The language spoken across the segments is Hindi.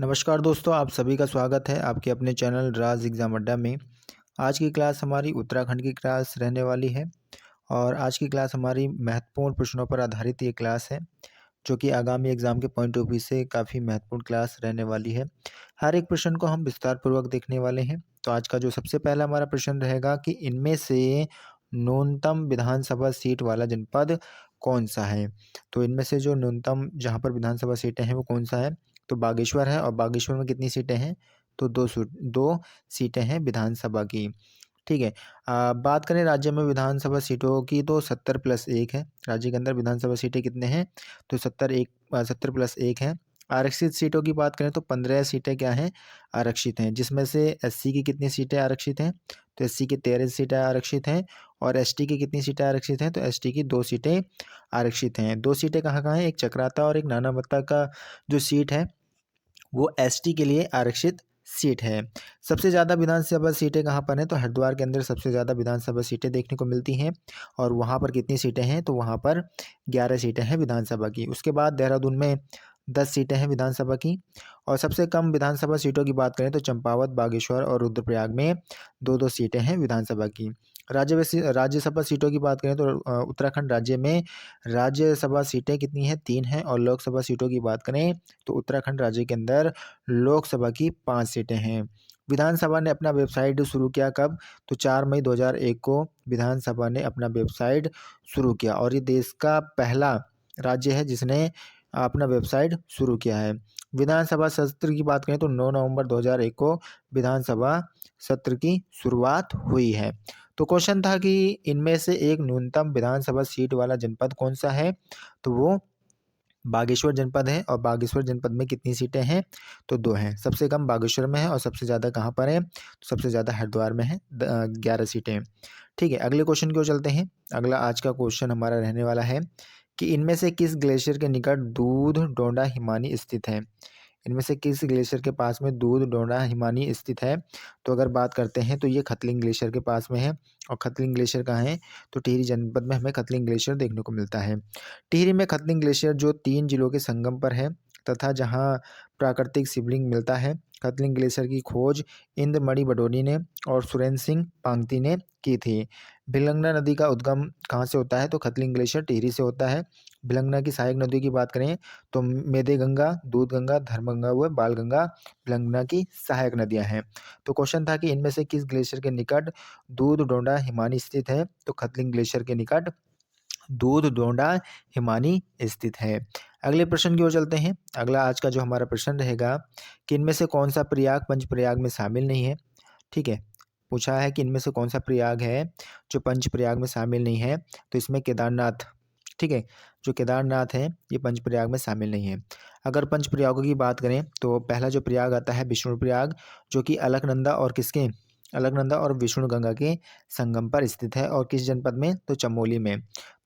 नमस्कार दोस्तों, आप सभी का स्वागत है आपके अपने चैनल राज एग्ज़ाम अड्डा में। आज की क्लास हमारी उत्तराखंड की क्लास रहने वाली है और आज की क्लास हमारी महत्वपूर्ण प्रश्नों पर आधारित ये क्लास है, जो कि आगामी एग्ज़ाम के पॉइंट ऑफ व्यू से काफ़ी महत्वपूर्ण क्लास रहने वाली है। हर एक प्रश्न को हम विस्तारपूर्वक देखने वाले हैं। तो आज का जो सबसे पहला हमारा प्रश्न रहेगा कि इनमें से न्यूनतम विधानसभा सीट वाला जनपद कौन-सा है? तो इनमें से जो न्यूनतम जहाँ पर विधानसभा सीटें हैं वो कौन-सा है? तो बागेश्वर है और बागेश्वर में कितनी सीटें हैं? तो 2 सीटें हैं विधानसभा की। ठीक है। बात करें राज्य में विधानसभा सीटों की तो 70 प्लस 1 है। राज्य के अंदर विधानसभा सीटें कितने हैं? तो 70 प्लस 1 है। आरक्षित सीटों की बात करें तो 15 सीटें क्या हैं? आरक्षित हैं, जिसमें से एससी की कितनी सीटें आरक्षित हैं? तो एससी की 13 सीटें आरक्षित हैं और एसटी की कितनी सीटें आरक्षित हैं? तो एसटी की 2 सीटें आरक्षित हैं। 2 सीटें कहाँ-कहाँ हैं? एक चकराता और एक नानामत्ता का जो सीट है वो एसटी के लिए आरक्षित सीट है। सबसे ज़्यादा विधानसभा सीटें कहाँ पर हैं? तो हरिद्वार के अंदर सबसे ज़्यादा विधानसभा सीटें देखने को मिलती हैं और वहाँ पर कितनी सीटें हैं? तो वहाँ पर 11 सीटें हैं विधानसभा की। उसके बाद देहरादून में 10 सीटें हैं विधानसभा की और सबसे कम विधानसभा सीटों की बात करें तो चंपावत, बागेश्वर और रुद्रप्रयाग में 2-2 सीटें हैं विधानसभा की। राज्यसभा सीटों की बात करें तो उत्तराखंड राज्य में राज्यसभा सीटें कितनी हैं? 3 हैं और लोकसभा सीटों की बात करें तो उत्तराखंड राज्य के अंदर लोकसभा की 5 सीटें हैं। विधानसभा ने अपना वेबसाइट शुरू किया कब? तो 4 मई 2001 को विधानसभा ने अपना वेबसाइट शुरू किया और ये देश का पहला राज्य है जिसने अपना वेबसाइट शुरू किया है। विधानसभा सत्र की बात करें तो 9 नवंबर 2001 को विधानसभा सत्र की शुरुआत हुई है। तो क्वेश्चन था कि इनमें से एक न्यूनतम विधानसभा सीट वाला जनपद कौन-सा है? तो वो बागेश्वर जनपद है और बागेश्वर जनपद में कितनी सीटें हैं? तो 2 हैं। सबसे कम बागेश्वर में है और सबसे ज़्यादा कहाँ पर है? तो सबसे ज़्यादा हरिद्वार में है 11 सीटें। ठीक है, अगले क्वेश्चन की ओर चलते हैं। अगला आज का क्वेश्चन हमारा रहने वाला है कि इनमें से किस ग्लेशियर के निकट दूध डोंडा हिमानी स्थित है? इनमें से किस ग्लेशियर के पास में दूध डोंडा हिमानी स्थित है? तो अगर बात करते हैं तो ये खतलिंग ग्लेशियर के पास में है और खतलिंग ग्लेशियर कहाँ है? तो टिहरी जनपद में हमें खतलिंग ग्लेशियर देखने को मिलता है। टिहरी में खतलिंग ग्लेशियर जो 3 जिलों के संगम पर है तथा जहाँ प्राकृतिक शिवलिंग मिलता है। खतलिंग ग्लेशियर की खोज इंद्रमणि बडोनी ने और सुरेंद्र सिंह पांगती ने की थी। भिलंगना नदी का उद्गम कहाँ से होता है? तो खतलिंग ग्लेशियर टिहरी से होता है। भिलंगना की सहायक नदियों की बात करें तो मेदेगंगा, दूधगंगा, धर्मगंगा व बालगंगा भिलंगना की सहायक नदियाँ हैं। तो क्वेश्चन था कि इनमें से किस ग्लेशियर के निकट दूध डोंडा हिमानी स्थित है? तो खतलिंग ग्लेशियर के निकट दूध डोंडा हिमानी स्थित है। अगले प्रश्न की ओर चलते हैं। अगला आज का जो हमारा प्रश्न रहेगा कि इनमें से कौन-सा प्रयाग पंचप्रयाग में शामिल नहीं है? ठीक है। पूछा है कि इनमें से कौन-सा प्रयाग है जो पंचप्रयाग में शामिल नहीं है? तो इसमें केदारनाथ, ठीक है, जो केदारनाथ है ये पंचप्रयाग में शामिल नहीं है। अगर पंचप्रयागों की बात करें तो पहला जो प्रयाग आता है विष्णुप्रयाग, जो कि अलकनंदा और विष्णुगंगा के संगम पर स्थित है और किस जनपद में? तो चमोली में।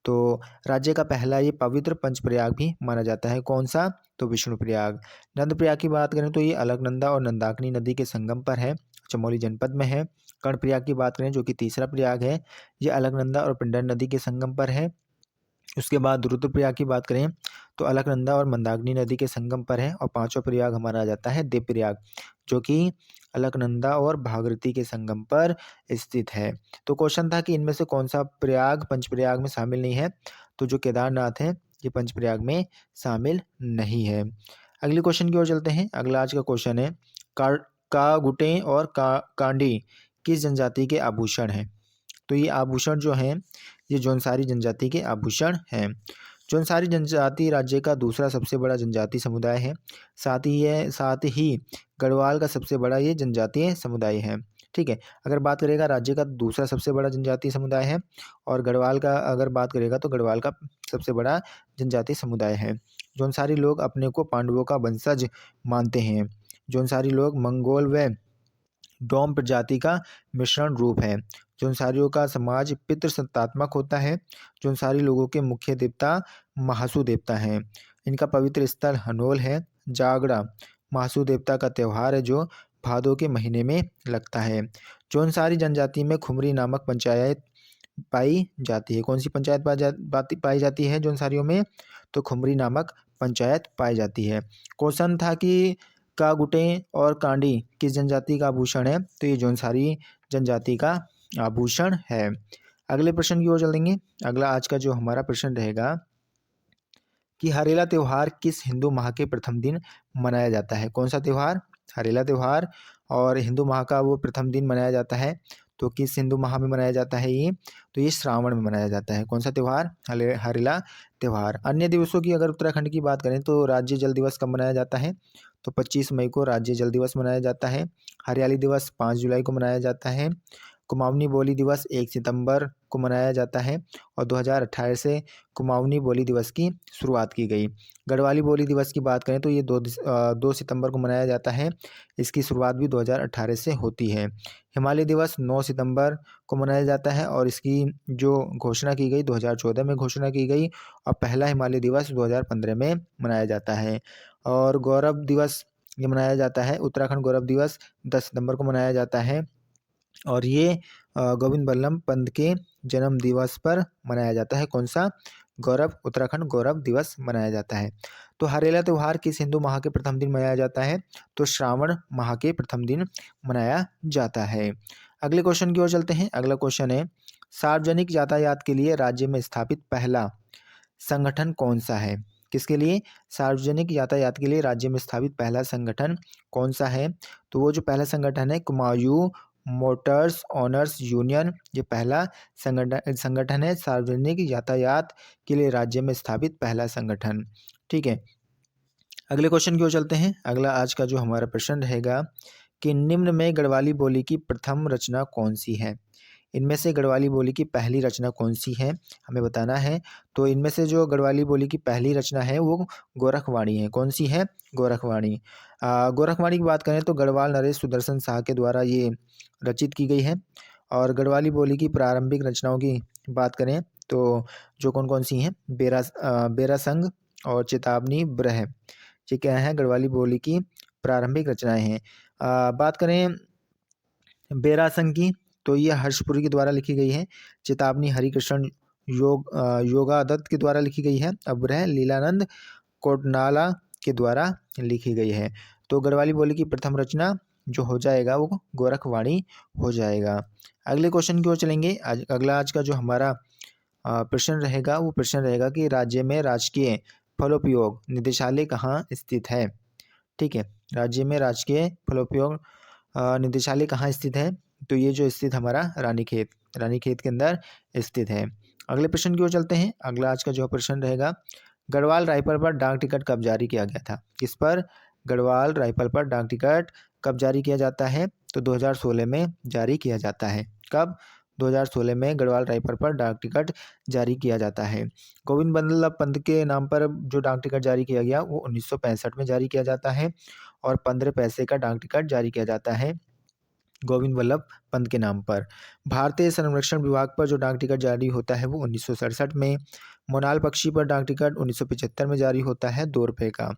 तो राज्य का पहला ये पवित्र पंचप्रयाग भी माना जाता है। कौन-सा? तो विष्णुप्रयाग। नंदप्रयाग की बात करें तो ये अलकनंदा और नंदाकिनी नदी के संगम पर है, चमोली जनपद में है। कर्णप्रयाग की बात करें जो कि तीसरा प्रयाग है, ये अलकनंदा और पिंडर नदी के संगम पर है। उसके बाद रुद्रप्रयाग की बात करें तो अलकनंदा और मंदाकिनी नदी के संगम पर है और पांचवा प्रयाग हमारा आ जाता है देवप्रयाग, जो कि अलकनंदा और भागीरथी के संगम पर स्थित है। तो क्वेश्चन था कि इनमें से कौन सा प्रयाग पंचप्रयाग में शामिल नहीं है? तो जो केदारनाथ है ये पंचप्रयाग में शामिल नहीं है। अगले क्वेश्चन की ओर चलते हैं। अगला आज का क्वेश्चन है कागुटे और कांडी किस जनजाति के आभूषण हैं? तो ये आभूषण जो हैं ये जौनसारी जनजाति के आभूषण हैं। जौनसारी जनजाति राज्य का दूसरा सबसे बड़ा जनजातीय समुदाय है। साथ ही गढ़वाल का सबसे बड़ा ये जनजातीय समुदाय है। ठीक है, अगर बात करेगा राज्य का दूसरा सबसे बड़ा जनजातीय समुदाय है और गढ़वाल का अगर बात करेगा तो गढ़वाल का सबसे बड़ा जनजातीय समुदाय है। जौनसारी लोग अपने को पांडवों का वंशज मानते हैं। जौनसारी लोग मंगोल व डोम प्रजाति का मिश्रण रूप है। जौनसारियों का समाज पितृसत्तात्मक होता है। जौनसारी लोगों के मुख्य देवता महासू देवता हैं। इनका पवित्र स्थल हनोल है। जागड़ा महासू देवता का त्यौहार है जो भादों के महीने में लगता है। जौनसारी जनजाति में खुमरी नामक पंचायत पाई जाती है। कौन सी पंचायत पाई जाती है जौनसारियों में? तो खुमरी नामक पंचायत पाई जाती है। क्वेश्चन था कि कागुटे और कांडी किस जनजाति का आभूषण है? तो ये जौनसारी जनजाति का आभूषण है। अगले प्रश्न की ओर चलेंगे। अगला आज का जो हमारा प्रश्न रहेगा कि हरेला त्यौहार किस हिंदू माह के प्रथम दिन मनाया जाता है? कौन सा त्यौहार? हरेला त्यौहार। और हिंदू माह का वो प्रथम दिन मनाया जाता है, तो किस हिंदू माह में मनाया जाता है ये? तो ये श्रावण में मनाया जाता है। कौन सा त्यौहार? हरेला त्यौहार। अन्य दिवसों की अगर उत्तराखंड की बात करें तो राज्य जल दिवस कब मनाया जाता है? तो 25 मई को राज्य जल दिवस मनाया जाता है। हरियाली दिवस 5 जुलाई को मनाया जाता है। कुमाऊनी बोली दिवस 1 सितंबर को मनाया जाता है और 2018 से कुमाऊनी बोली दिवस की शुरुआत की गई। गढ़वाली बोली दिवस की बात करें तो ये 2 सितंबर को मनाया जाता है। इसकी शुरुआत भी 2018 से होती है। हिमालय दिवस 9 सितंबर को मनाया जाता है और इसकी जो घोषणा की गई 2014 में घोषणा की गई और पहला हिमालय दिवस 2015 में मनाया जाता है। और गौरव दिवस ये मनाया जाता है, उत्तराखंड गौरव दिवस 10 सितंबर को मनाया जाता है और ये गोविंद बल्लभ पंत के जन्म दिवस पर मनाया जाता है। कौन सा? गौरव, उत्तराखंड गौरव दिवस मनाया जाता है। तो हरेला त्यौहार किस हिंदू माह के प्रथम दिन मनाया जाता है? तो श्रावण माह के प्रथम दिन मनाया जाता है। अगले क्वेश्चन की ओर चलते हैं। अगला क्वेश्चन है, सार्वजनिक यातायात के लिए राज्य में स्थापित पहला संगठन कौन सा है? किसके लिए? सार्वजनिक यातायात के लिए राज्य में स्थापित पहला संगठन कौन सा है? तो वो जो पहला संगठन है कुमायूं मोटर्स ओनर्स यूनियन, ये पहला संगठन है सार्वजनिक यातायात के लिए राज्य में स्थापित पहला संगठन। ठीक है, अगले क्वेश्चन की ओर चलते हैं। अगला आज का जो हमारा प्रश्न रहेगा कि निम्न में गढ़वाली बोली की प्रथम रचना कौन सी है? इनमें से गढ़वाली बोली की पहली रचना कौन सी है, हमें बताना है। तो इनमें से जो गढ़वाली बोली की पहली रचना है वो गोरखवाणी है। कौन सी है? गोरखवाणी। गोरखवाणी की बात करें तो गढ़वाल नरेश सुदर्शन शाह के द्वारा ये रचित की गई है। और गढ़वाली बोली की प्रारंभिक रचनाओं की बात करें तो जो कौन कौन सी हैं, बेरा संग और चेतावनी ब्रह, ये क्या है? गढ़वाली बोली की प्रारंभिक रचनाएं हैं। बात करें बेरासंग की तो ये हर्षपुरी के द्वारा लिखी गई है। चेतावनी हरिकृष्ण योगादत्त के द्वारा लिखी गई है। अब्रह लीलानंद कोटनाला के द्वारा लिखी गई है। तो गढ़वाली बोली की प्रथम रचना जो हो जाएगा वो गोरखवाणी हो जाएगा। अगले क्वेश्चन की ओर चलेंगे। अगला आज का जो हमारा प्रश्न रहेगा वो प्रश्न रहेगा कि राज्य में राजकीय फलोपयोग निदेशालय कहाँ स्थित है? ठीक है, राज्य में राजकीय फलोपयोग निदेशालय कहाँ स्थित है? तो ये जो स्थित हमारा रानीखेत के अंदर स्थित है। अगले प्रश्न की ओर चलते हैं। अगला आज का जो प्रश्न रहेगा, गढ़वाल राइफल पर डाक टिकट कब जारी किया गया था? किस पर? गढ़वाल राइफल पर डाक टिकट कब जारी किया जाता है? तो 2016 में जारी किया जाता है। कब? 2016 में गढ़वाल राइफल पर डाक टिकट जारी किया जाता है। गोविंद बल्लभ पंत के नाम पर जो डाक टिकट जारी किया गया वो 1965 में जारी किया जाता है और 15 पैसे का डाक टिकट जारी किया जाता है गोविंद वल्लभ पंत के नाम पर। भारतीय संरक्षण विभाग पर जो डाक टिकट जारी होता है वो 1967 में। मोनाल पक्षी पर डाक टिकट 1975 में जारी होता है 2 रुपये का।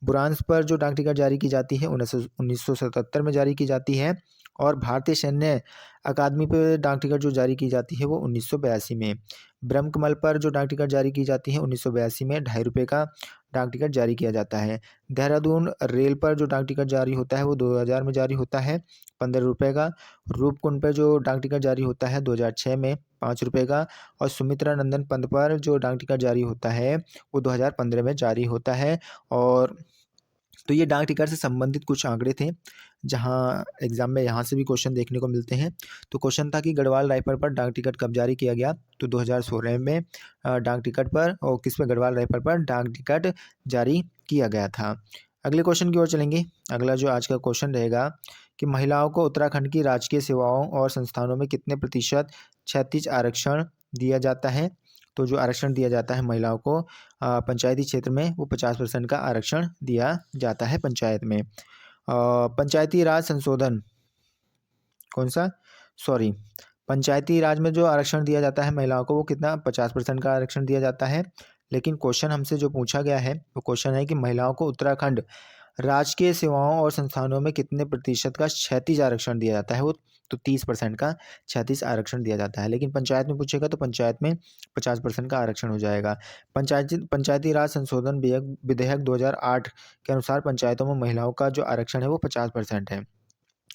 बुरांस पर जो डाक टिकट जारी की जाती है 1977 में जारी की जाती है। और भारतीय सैन्य अकादमी पर डाक टिकट जो जारी की जाती है वो 1982 में। ब्रह्मकमल पर जो डाक टिकट जारी की जाती है 1982 में 2.5 रुपये का डाक टिकट जारी किया जाता है। देहरादून रेल पर जो डाक टिकट जारी होता है वो 2000 में जारी होता है 15 रुपये का। रूपकुंड पर जो डाक टिकट जारी होता है 2006 में 5 रुपये का। और सुमित्रा नंदन पंत पर जो डाक टिकट जारी होता है वो 2015 में जारी होता है। और तो ये डाक टिकट से संबंधित कुछ आंकड़े थे जहां एग्जाम में यहाँ से भी क्वेश्चन देखने को मिलते हैं। तो क्वेश्चन था कि गढ़वाल राइफल पर डाक टिकट कब जारी किया गया? तो 2016 में डाक टिकट पर और किस पे? गढ़वाल राइफल पर डाक टिकट जारी किया गया था। अगले क्वेश्चन की ओर चलेंगे। अगला जो आज का क्वेश्चन रहेगा कि महिलाओं को उत्तराखंड की राजकीय सेवाओं और संस्थानों में कितने प्रतिशत क्षैतिज आरक्षण दिया जाता है? तो जो आरक्षण दिया जाता है महिलाओं को पंचायती क्षेत्र में वो 50% का आरक्षण दिया जाता है पंचायत में। पंचायती राज संशोधन कौन सा? सॉरी, पंचायती राज में जो आरक्षण दिया जाता है महिलाओं को वो कितना? 50% का आरक्षण दिया जाता है। लेकिन क्वेश्चन हमसे जो पूछा गया है वो क्वेश्चन है कि महिलाओं को उत्तराखंड राजकीय सेवाओं और संस्थानों में कितने प्रतिशत का क्षैतिज आरक्षण दिया जाता है? वो तो 30% का क्षैतिज आरक्षण दिया जाता है। लेकिन पंचायत में पूछेगा तो पंचायत में 50% का आरक्षण हो जाएगा। पंचायती राज संशोधन विधेयक 2008 के अनुसार पंचायतों में महिलाओं का जो आरक्षण है वो 50% है।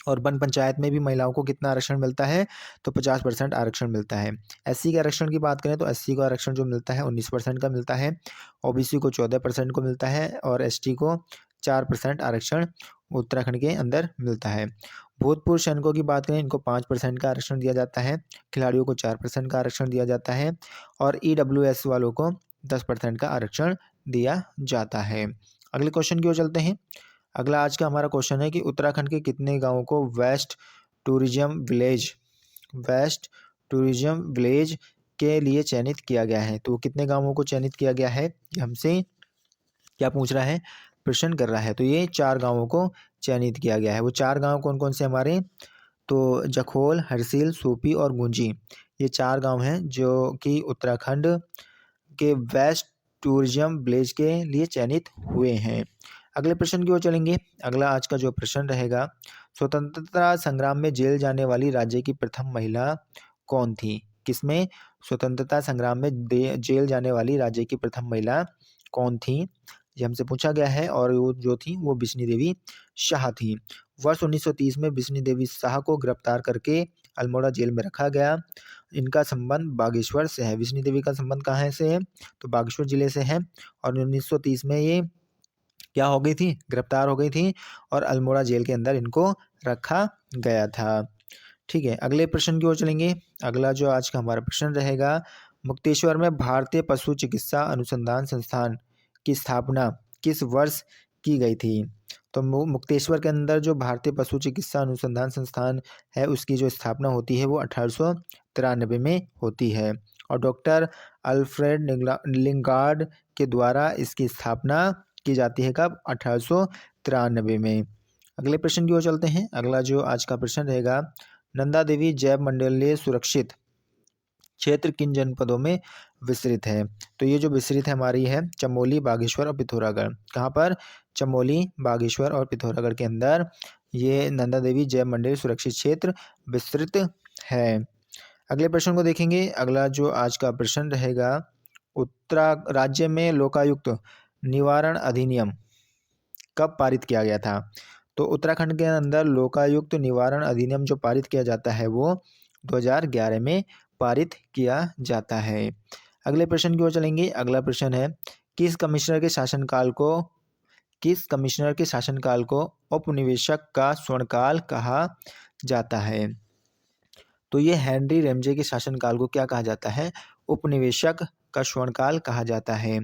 और वन पंचायत में भी महिलाओं को कितना आरक्षण मिलता है? तो 50% आरक्षण मिलता है। एससी के आरक्षण की बात करें तो एससी को आरक्षण जो मिलता है 19% का मिलता है, ओबीसी को 14% को मिलता है और एसटी को 4% आरक्षण उत्तराखंड के अंदर मिलता है। भूतपूर्व सैनिकों की बात करें, इनको 5% का आरक्षण दिया जाता है, खिलाड़ियों को 4% का आरक्षण दिया जाता है और ईडब्ल्यूएस वालों को 10% का आरक्षण दिया जाता है। अगले क्वेश्चन की ओर चलते हैं। अगला आज का हमारा क्वेश्चन है कि उत्तराखंड के कितने गांवों को वेस्ट टूरिज्म विलेज के लिए चयनित किया गया है? तो कितने गांवों को चयनित किया गया है, ये हमसे क्या पूछ रहा है, प्रश्न कर रहा है। तो ये 4 गांवों को चयनित किया गया है। वो 4 गांव कौन कौन से हमारे? तो जखोल, हरसिल, सूपी और गुंजी, ये 4 गांव हैं जो कि उत्तराखंड के वेस्ट टूरिज्म विलेज के लिए चयनित हुए हैं। अगले प्रश्न की ओर चलेंगे। अगला आज का जो प्रश्न रहेगा, स्वतंत्रता संग्राम में जेल जाने वाली राज्य की प्रथम महिला कौन थी? किसमें? स्वतंत्रता संग्राम में जेल जाने वाली राज्य की प्रथम महिला कौन थी, ये हमसे पूछा गया है। और वो जो थी वो बिश्नी देवी शाह थी। वर्ष 1930 में बिश्नी देवी शाह को गिरफ्तार करके अल्मोड़ा जेल में रखा गया। इनका संबंध बागेश्वर से है। बिश्नी देवी का संबंध कहाँ से है? तो बागेश्वर जिले से है। और 1930 में ये क्या हो गई थी? गिरफ्तार हो गई थी और अल्मोड़ा जेल के अंदर इनको रखा गया था। ठीक है, अगले प्रश्न की ओर चलेंगे। अगला जो आज का हमारा प्रश्न रहेगा, मुक्तेश्वर में भारतीय पशु चिकित्सा अनुसंधान संस्थान की स्थापना किस वर्ष की गई थी? तो मुक्तेश्वर के अंदर जो भारतीय पशु चिकित्सा अनुसंधान संस्थान है उसकी जो स्थापना होती है वो 1893 में होती है। और डॉक्टर अल्फ्रेड लिंगार्ड के द्वारा इसकी स्थापना की जाती है कब? 1893 में। अगले प्रश्न की ओर चलते हैं। अगला जो आज का प्रश्न रहेगा, नंदा देवी जैव मंडलीय सुरक्षित क्षेत्र किन जनपदों में विस्तृत है? तो ये जो विस्तृत है हमारी है चमोली, बागेश्वर और पिथौरागढ़। कहाँ पर? चमोली, बागेश्वर और पिथौरागढ़ के अंदर ये नंदा देवी जैव मंडलीय सुरक्षित क्षेत्र विस्तृत है। अगले प्रश्न को देखेंगे। अगला जो आज का प्रश्न रहेगा, राज्य में लोकायुक्त निवारण अधिनियम कब पारित किया गया था? तो उत्तराखंड के अंदर लोकायुक्त निवारण अधिनियम जो पारित किया जाता है वो 2011 में पारित किया जाता है। अगले प्रश्न की ओर चलेंगे। अगला प्रश्न है, किस कमिश्नर के शासनकाल को औपनिवेशिक का स्वर्णकाल कहा जाता है? तो ये हेनरी रेमजे के शासनकाल को क्या कहा जाता है? उपनिवेशक का स्वर्णकाल कहा जाता है।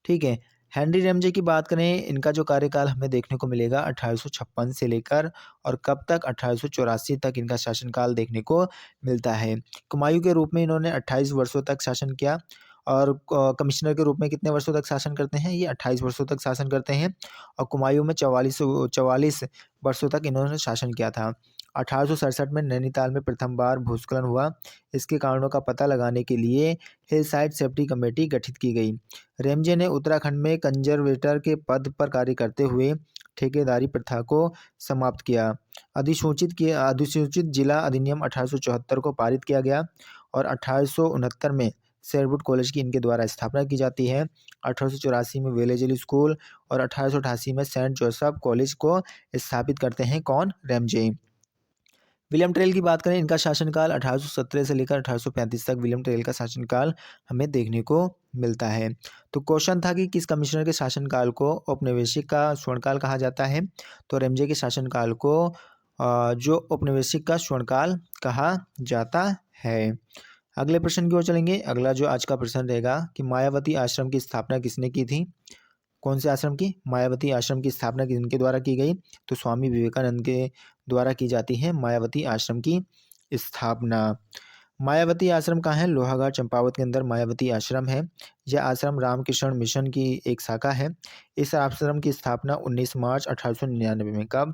ठीक है, हेनरी रेमजे की बात करें, इनका जो कार्यकाल हमें देखने को मिलेगा 1856 से लेकर और कब तक? 1884 तक इनका शासनकाल देखने को मिलता है। कुमायूं के रूप में इन्होंने 28 वर्षों तक शासन किया और कमिश्नर के रूप में कितने वर्षों तक शासन करते हैं? ये 28 वर्षों तक शासन करते हैं। और कुमायूं में 44 वर्षों तक इन्होंने शासन किया था। 1867 में नैनीताल में प्रथम बार भूस्खलन हुआ। इसके कारणों का पता लगाने के लिए हिल साइड सेफ्टी कमेटी गठित की गई। रेमजे ने उत्तराखंड में कंजर्वेटर के पद पर कार्य करते हुए ठेकेदारी प्रथा को समाप्त किया। अधिसूचित जिला अधिनियम 1874 को पारित किया गया और 1869 में शेरवुड कॉलेज की इनके द्वारा स्थापना की जाती है। 1884 में वेलेजली स्कूल और 1888 में सेंट जोसेफ कॉलेज को स्थापित करते हैं कौन? रेमजे। विलियम टेल की बात करें, इनका शासनकाल 1817 से लेकर 1835 तक विलियम टेल का शासनकाल हमें देखने को मिलता है। तो क्वेश्चन था कि किस कमिश्नर के शासनकाल को औपनिवेशिक का स्वर्णकाल कहा जाता है? तो रेमजे के शासनकाल को जो औपनिवेशिक का स्वर्णकाल कहा जाता है। अगले प्रश्न की ओर चलेंगे। अगला जो आज का प्रश्न रहेगा कि मायावती आश्रम की स्थापना किसने की थी? कौन से आश्रम की? मायावती आश्रम की स्थापना किनके द्वारा की गई? तो स्वामी विवेकानंद के द्वारा की जाती है मायावती आश्रम की स्थापना। मायावती आश्रम कहाँ है? लोहागढ़ चंपावत के अंदर मायावती आश्रम है। यह आश्रम रामकृष्ण मिशन की एक शाखा है। इस आश्रम की स्थापना 19 मार्च 1899 में। कब?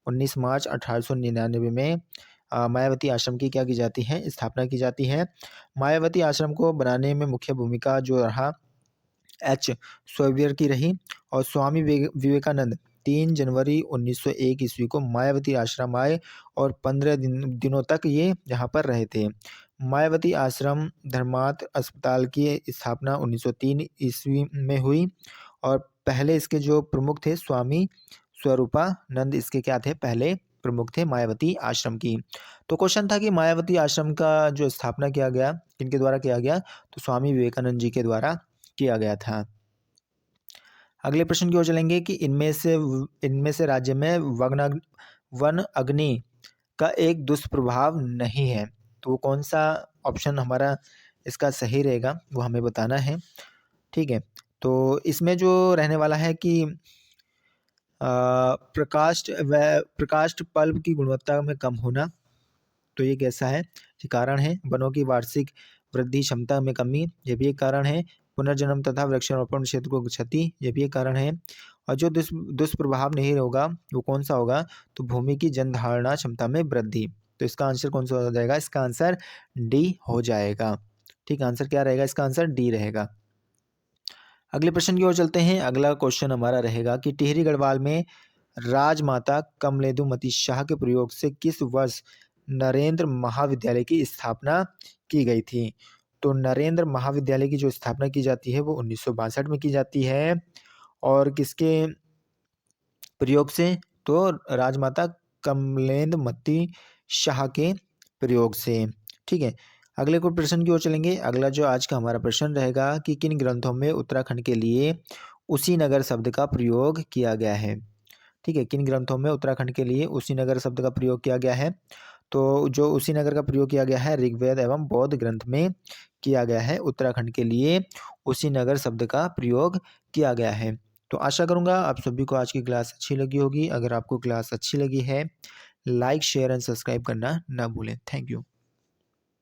19 मार्च 1899 में मायावती आश्रम की क्या की जाती है? स्थापना की जाती है। मायावती आश्रम को बनाने में मुख्य भूमिका जो रहा एच. सोवियर की रही और स्वामी विवेकानंद 3 जनवरी 1901 ईस्वी को मायावती आश्रम आए और 15 दिनों तक ये यहाँ पर रहे थे। मायावती आश्रम धर्मार्थ अस्पताल की स्थापना 1903 ईस्वी में हुई और पहले इसके जो प्रमुख थे स्वामी स्वरूपानंद इसके क्या थे, पहले प्रमुख थे मायावती आश्रम की। तो क्वेश्चन था कि मायावती आश्रम का जो स्थापना किया गया किनके द्वारा किया गया, तो स्वामी विवेकानंद जी के द्वारा किया गया था। अगले प्रश्न की ओर चलेंगे कि इनमें से राज्य में वन अग्नि का एक दुष्प्रभाव नहीं है, तो वो कौन सा ऑप्शन हमारा इसका सही रहेगा वो हमें बताना है। ठीक है, तो इसमें जो रहने वाला है कि प्रकाष्ठ पल्प की गुणवत्ता में कम होना, तो ये कैसा है, ये कारण है। वनों की वार्षिक वृद्धि क्षमता में कमी, ये भी एक कारण है। पुनर्जन्म तथा वृक्षारोपण क्षेत्र को क्षति, ये भी एक कारण है। और जो दुष्प्रभाव नहीं होगा वो कौन सा होगा, तो भूमि की जनधारणा क्षमता में वृद्धि। तो इसका आंसर कौन सा हो जाएगा, इसका आंसर डी हो जाएगा। ठीक, आंसर क्या रहेगा, इसका आंसर डी रहेगा। अगले प्रश्न की ओर चलते हैं। अगला क्वेश्चन हमारा रहेगा कि टिहरी गढ़वाल में राजमाता कमलेदुमती शाह के प्रयोग से किस वर्ष नरेंद्र महाविद्यालय की स्थापना की गई थी। तो नरेंद्र महाविद्यालय की जो स्थापना की जाती है वो 1962 में की जाती है और किसके प्रयोग से, तो राजमाता कमलेदुमती शाह के प्रयोग से। ठीक है, अगले को प्रश्न की ओर चलेंगे। अगला जो आज का हमारा प्रश्न रहेगा कि किन ग्रंथों में उत्तराखंड के लिए उसी नगर शब्द का प्रयोग किया गया है। ठीक है, किन ग्रंथों में उत्तराखंड के लिए उसी नगर शब्द का प्रयोग किया गया है, तो जो उसी नगर का प्रयोग किया गया है ऋग्वेद एवं बौद्ध ग्रंथ में किया गया है। उत्तराखंड के लिए उसी नगर शब्द का प्रयोग किया गया है। तो आशा करूँगा आप सभी को आज की क्लास अच्छी लगी होगी। अगर आपको क्लास अच्छी लगी है, लाइक शेयर एंड सब्सक्राइब करना ना भूलें। Thank you.